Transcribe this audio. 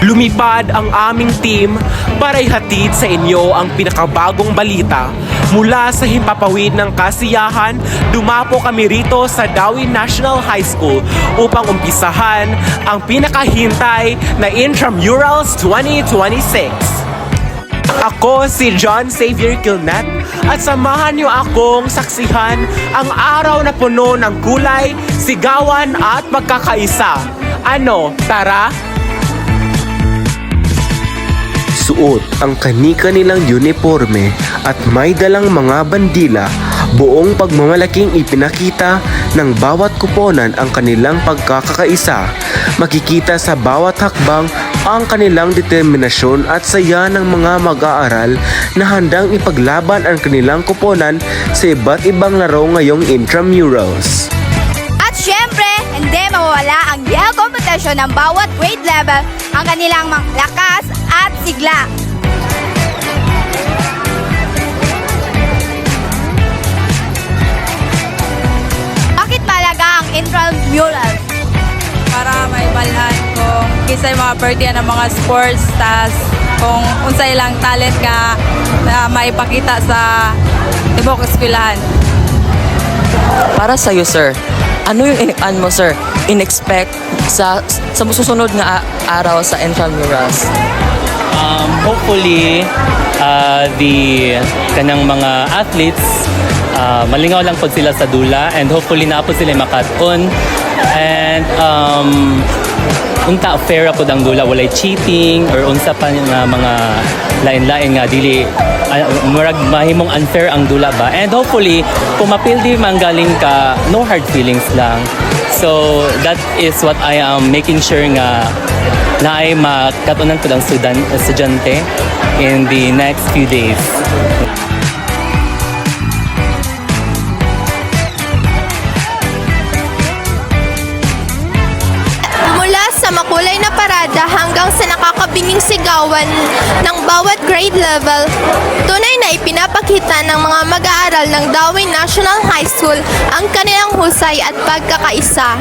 lumipad ang aming team para ihatid sa inyo ang pinakabagong balita. Mula sa himpapawid ng kasiyahan, dumapo kami rito sa Dawin National High School upang umpisahan ang pinakahintay na Intramurals 2026. Ako si John Xavier Kilnet at samahan niyo akong saksihan ang araw na puno ng kulay, sigawan at pagkakaisa. Ano, tara? Suot ang kani-kanilang uniforme at may dalang mga bandila, buong pagmamalaking ipinakita ng bawat kuponan ang kanilang pagkakaisa. Makikita sa bawat hakbang ang kanilang determinasyon at saya ng mga mag-aaral na handang ipaglaban ang kanilang kuponan sa iba't ibang laro ngayong Intramurals. At syempre, hindi mawawala ang yell competition ng bawat grade level, ang kanilang mga lakas at sigla. Bakit mahalaga ang Intramurals? Para may balhan kung kisay mga pertiyan ng mga sports, tas kung unsay lang talent ka na maipakita sa ibang eskwelahan. Para sa iyo, sir, ano yung mo, sir, in-expect sa susunod nga araw sa Intramurals? Hopefully, the kanang mga athletes, malingaw lang po sila sa dula, and hopefully na po sila makaton. And unta fair po ang dula, walay cheating or unsa pa nga mga lain-lain nga dili murag mahimong unfair ang dula ba. And hopefully kung mapildi man galing ka, no hard feelings lang. So that is what I am making sure nga na ay makatunan ko ng estudyante in the next few days. Mula sa makulay na parada hanggang sa nakakabining sigawan ng bawat grade level, tunay na ipinapakita ng mga mag-aaral ng Dawin National High School ang kanilang husay at pagkakaisa.